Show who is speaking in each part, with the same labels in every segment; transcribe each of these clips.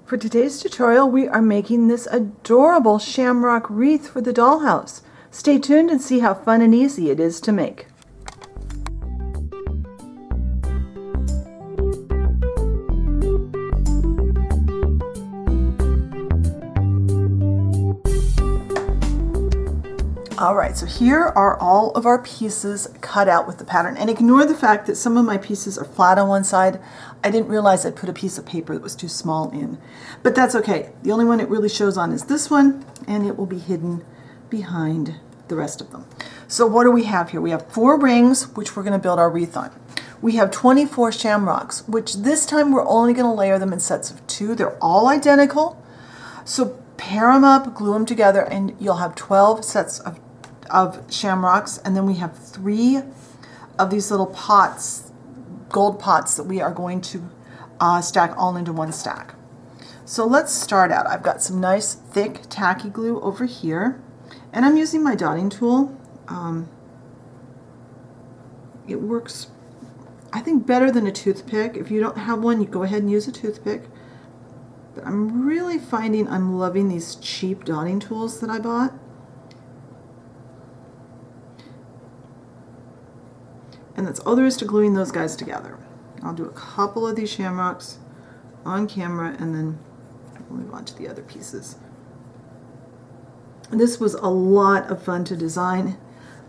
Speaker 1: For today's tutorial, we are making this adorable shamrock wreath for the dollhouse. Stay tuned and see how fun and easy it is to make. Alright, so here are all of our pieces cut out with the pattern. And ignore the fact that some of my pieces are flat on one side. I didn't realize I'd put a piece of paper that was too small in. But that's okay. The only one it really shows on is this one, and it will be hidden behind the rest of them. So what do we have here? We have 4 rings, which we're going to build our wreath on. We have 24 shamrocks, which this time we're only going to layer them in sets of 2. They're all identical. So pair them up, glue them together, and you'll have 12 sets of shamrocks. And then we have 3 of these little pots, gold pots, that we are going to stack all into one stack. So let's start out. I've got some nice thick tacky glue over here, and I'm using my dotting tool. It works, I think, better than a toothpick. If you don't have one, you go ahead and use a toothpick. But I'm really finding I'm loving these cheap dotting tools that I bought. And that's all there is to gluing those guys together. I'll do a couple of these shamrocks on camera and then we'll move on to the other pieces. This was a lot of fun to design.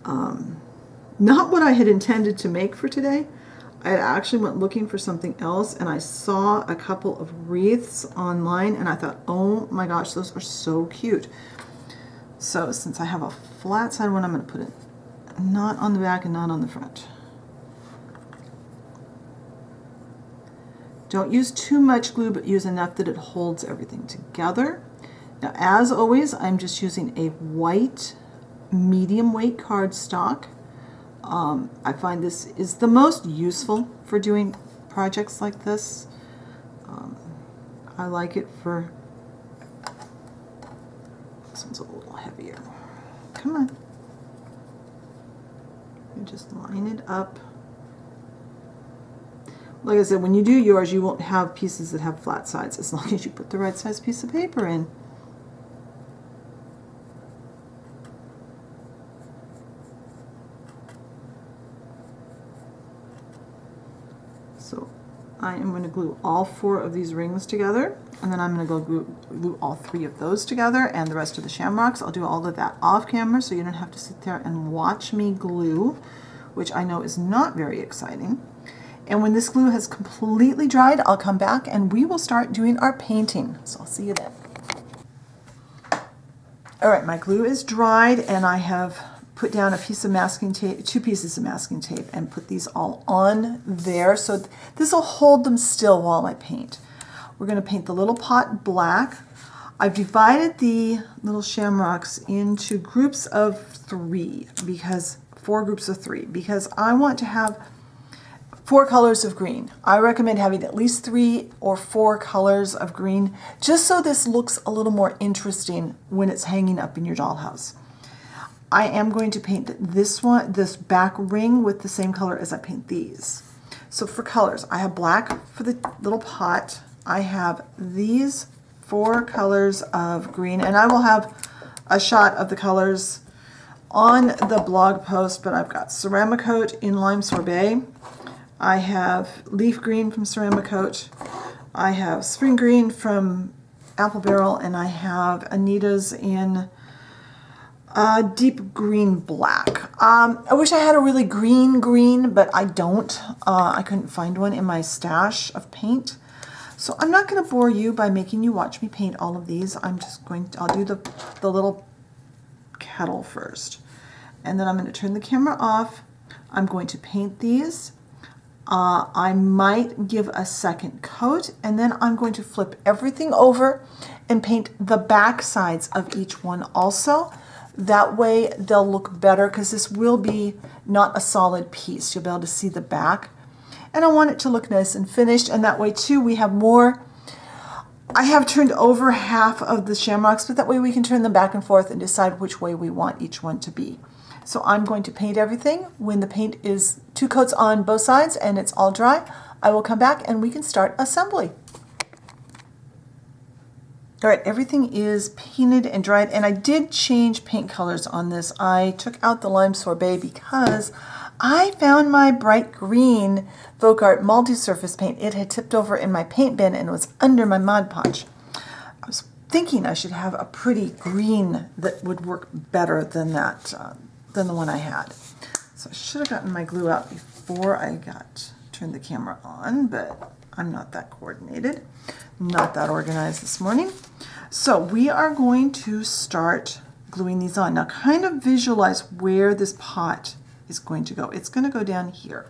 Speaker 1: Not what I had intended to make for today. I actually went looking for something else and I saw a couple of wreaths online and I thought, oh my gosh, those are so cute. So since I have a flat side one, I'm going to put it not on the back and not on the front. Don't use too much glue, but use enough that it holds everything together. Now, as always, I'm just using a white medium weight cardstock. I find this is the most useful for doing projects like this. I like it for, this one's a little heavier. Come on. You just line it up. Like I said, when you do yours, you won't have pieces that have flat sides as long as you put the right size piece of paper in. So I am going to glue all 4 of these rings together, and then I'm going to go glue all 3 of those together and the rest of the shamrocks. I'll do all of that off camera so you don't have to sit there and watch me glue, which I know is not very exciting. And when this glue has completely dried, I'll come back and we will start doing our painting. So I'll see you then. All right, my glue is dried and I have put down a piece of masking tape, 2 pieces of masking tape, and put these all on there. So this will hold them still while I paint. We're going to paint the little pot black. I've divided the little shamrocks into groups of 3, because 4 groups of 3, because I want to have 4 colors of green. I recommend having at least 3 or 4 colors of green, just so this looks a little more interesting when it's hanging up in your dollhouse. I am going to paint this back ring with the same color as I paint these. So for colors, I have black for the little pot. I have these 4 colors of green, and I will have a shot of the colors on the blog post, but I've got Ceramicoat in Lime Sorbet. I have Leaf Green from Ceramicoat. I have Spring Green from Apple Barrel, and I have Anita's in Deep Green Black. I wish I had a really green, but I don't. I couldn't find one in my stash of paint. So I'm not going to bore you by making you watch me paint all of these. I'll do the little kettle first. And then I'm going to turn the camera off. I'm going to paint these. I might give a second coat, and then I'm going to flip everything over and paint the back sides of each one also. That way they'll look better, because this will be not a solid piece. You'll be able to see the back. And I want it to look nice and finished, and that way too we have more. I have turned over half of the shamrocks, but that way we can turn them back and forth and decide which way we want each one to be. So I'm going to paint everything. When the paint is 2 coats on both sides and it's all dry, I will come back and we can start assembly. All right, everything is painted and dried, and I did change paint colors on this. I took out the Lime Sorbet because I found my bright green Folk Art multi-surface paint. It had tipped over in my paint bin and was under my Mod Podge. I was thinking I should have a pretty green that would work better than that, than the one I had. So I should have gotten my glue out before I turned the camera on, but I'm not that coordinated, not that organized this morning. So we are going to start gluing these on. Now kind of visualize where this pot is going to go. It's going to go down here.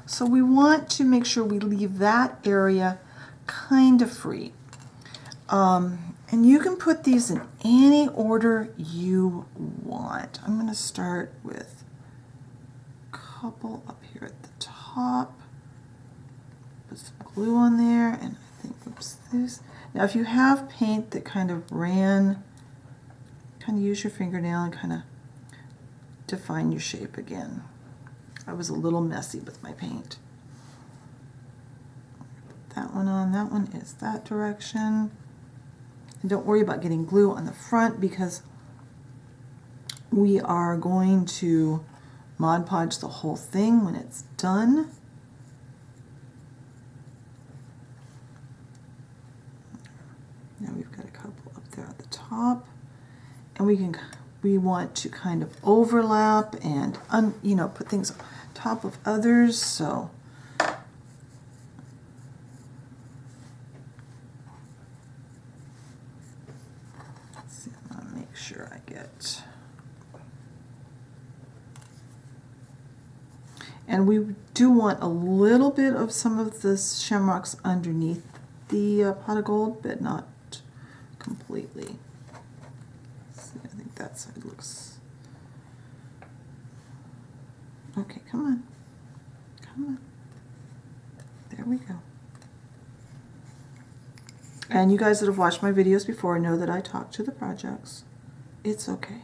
Speaker 1: So we want to make sure we leave that area kind of free. And you can put these in any order you want. I'm going to start with a couple up here at the top. Put some glue on there, and I think, oops, this. Now if you have paint that kind of ran, kind of use your fingernail and kind of define your shape again. I was a little messy with my paint. Put that one on, that one is that direction. And don't worry about getting glue on the front because we are going to Mod Podge the whole thing when it's done. Now we've got a couple up there at the top, and we want to kind of overlap and put things on top of others. So let's see, I'm gonna make sure I get. And we do want a little bit of some of the shamrocks underneath the pot of gold, but not completely. See, I think that side looks okay. Come on, come on. There we go. And you guys that have watched my videos before know that I talk to the projects. It's okay.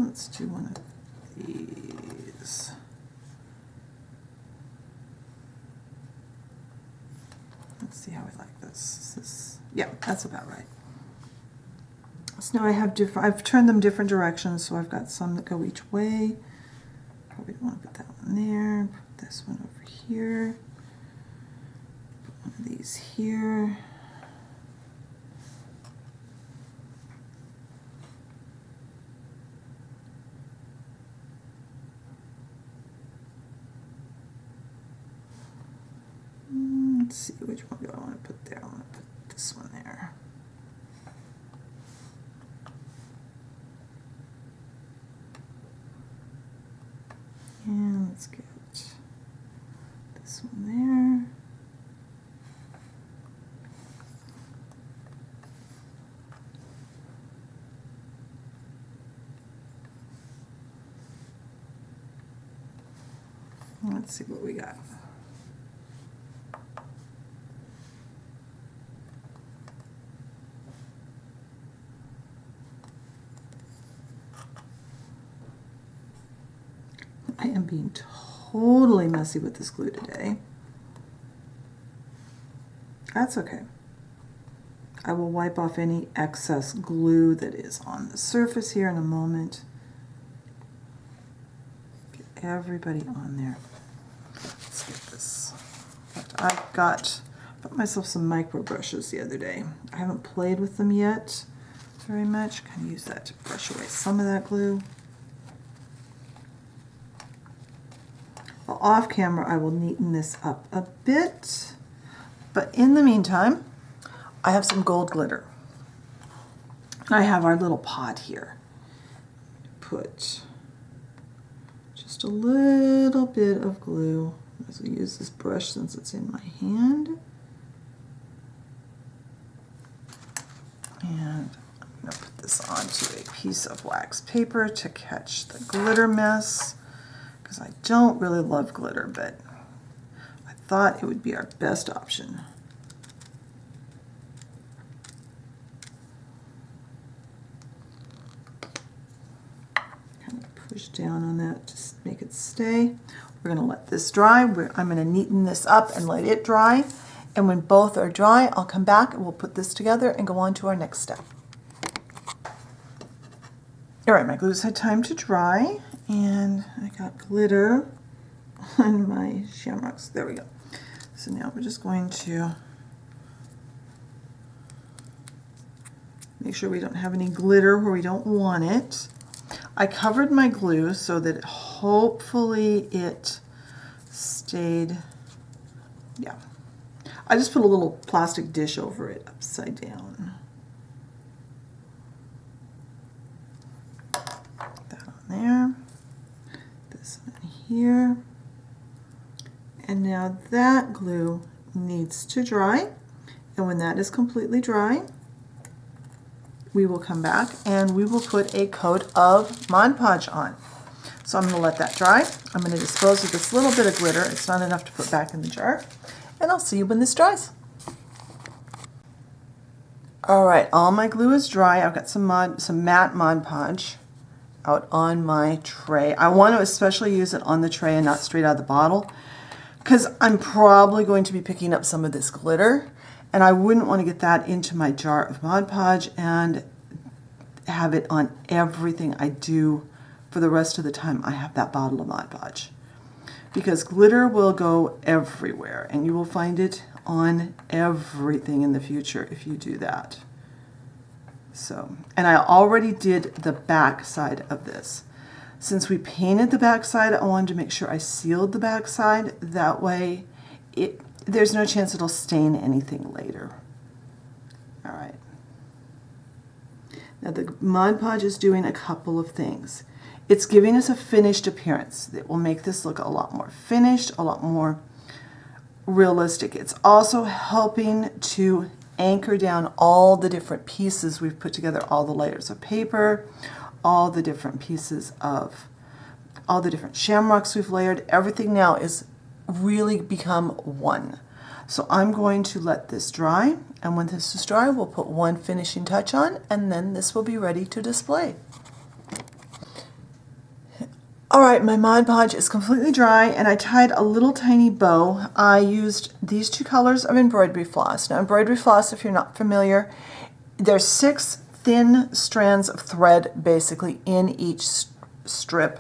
Speaker 1: Let's do one of these. Let's see how I like this. Yeah, that's about right. So now I have I've turned them different directions, so I've got some that go each way. Probably don't want to put that one there. Put this one over here. Put one of these here. Let's see, which one do I want to put there? I want to put this one there. And let's get this one there. Let's see what we got. I am being totally messy with this glue today. That's okay. I will wipe off any excess glue that is on the surface here in a moment. Get everybody on there. Let's get this. I put myself some micro brushes the other day. I haven't played with them yet very much. Kind of use that to brush away some of that glue. Well, off camera, I will neaten this up a bit, but in the meantime, I have some gold glitter. I have our little pot here. Put just a little bit of glue. As we use this brush since it's in my hand. And I'm going to put this onto a piece of wax paper to catch the glitter mess. Because I don't really love glitter, but I thought it would be our best option. Push down on that, just make it stay. We're gonna let this dry. I'm gonna neaten this up and let it dry. And when both are dry, I'll come back and we'll put this together and go on to our next step. All right, my glue's had time to dry, and I got glitter on my shamrocks. There we go. So now we're just going to make sure we don't have any glitter where we don't want it. I covered my glue so that hopefully it stayed, yeah. I just put a little plastic dish over it upside down. That on there, this on here. And now that glue needs to dry. And when that is completely dry, we will come back and we will put a coat of Mod Podge on. So I'm going to let that dry. I'm going to dispose of this little bit of glitter. It's not enough to put back in the jar. And I'll see you when this dries. All right, all my glue is dry. I've got some matte Mod Podge out on my tray. I want to especially use it on the tray and not straight out of the bottle, because I'm probably going to be picking up some of this glitter, and I wouldn't want to get that into my jar of Mod Podge and have it on everything I do for the rest of the time I have that bottle of Mod Podge. Because glitter will go everywhere, and you will find it on everything in the future if you do that. So, and I already did the back side of this. Since we painted the back side, I wanted to make sure I sealed the back side. That way, there's no chance it'll stain anything later. All right. Now the Mod Podge is doing a couple of things. It's giving us a finished appearance that will make this look a lot more finished, a lot more realistic. It's also helping to anchor down all the different pieces we've put together, all the layers of paper, all the different pieces of, all the different shamrocks we've layered. Everything now is really become one. So I'm going to let this dry, and when this is dry, we'll put one finishing touch on, and then this will be ready to display. All right, my Mod Podge is completely dry, and I tied a little tiny bow. I used these two colors of embroidery floss. Now, embroidery floss, if you're not familiar, there's 6 thin strands of thread basically in each strip.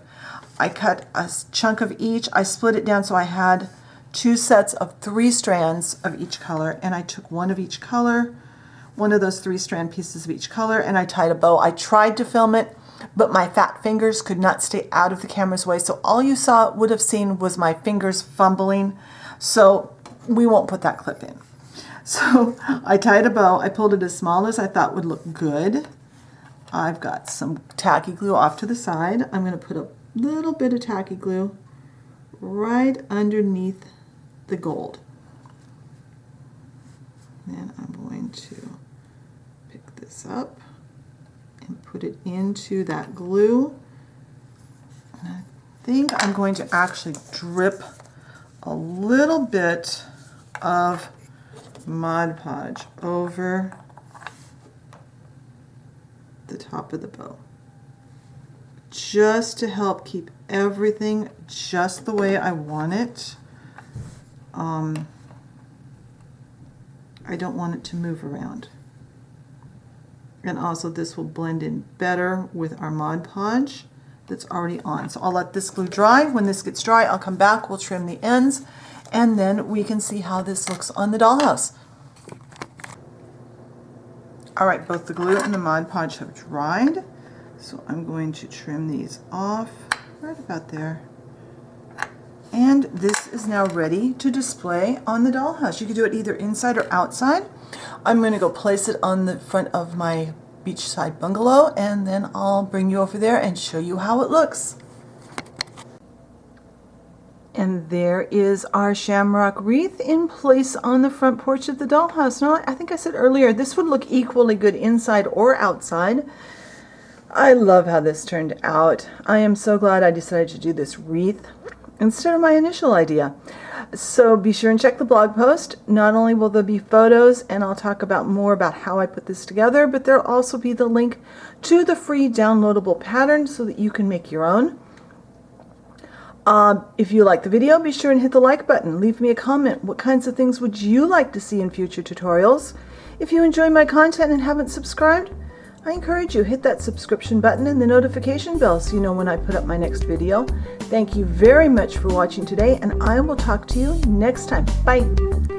Speaker 1: I cut a chunk of each. I split it down so I had 2 sets of 3 strands of each color, and I took one of each color, one of those 3 strand pieces of each color, and I tied a bow. I tried to film it, but my fat fingers could not stay out of the camera's way, so all you would have seen was my fingers fumbling, so we won't put that clip in. So I tied a bow. I pulled it as small as I thought would look good. I've got some tacky glue off to the side. I'm going to put a little bit of tacky glue right underneath the gold. And I'm going to pick this up and put it into that glue. And I think I'm going to actually drip a little bit of Mod Podge over the top of the bow, just to help keep everything just the way I want it. I don't want it to move around. And also this will blend in better with our Mod Podge that's already on. So I'll let this glue dry. When this gets dry, I'll come back, we'll trim the ends, and then we can see how this looks on the dollhouse. All right, both the glue and the Mod Podge have dried, so I'm going to trim these off right about there. And this is now ready to display on the dollhouse. You can do it either inside or outside. I'm going to go place it on the front of my beachside bungalow, and then I'll bring you over there and show you how it looks. And there is our Shamrock Wreath in place on the front porch of the dollhouse. Now, I think I said earlier, this would look equally good inside or outside. I love how this turned out. I am so glad I decided to do this wreath instead of my initial idea. So be sure and check the blog post. Not only will there be photos, and I'll talk about more about how I put this together, but there'll also be the link to the free downloadable pattern so that you can make your own. If you like the video, be sure and hit the like button. Leave me a comment. What kinds of things would you like to see in future tutorials? If you enjoy my content and haven't subscribed, I encourage you, hit that subscription button and the notification bell so you know when I put up my next video. Thank you very much for watching today, and I will talk to you next time. Bye!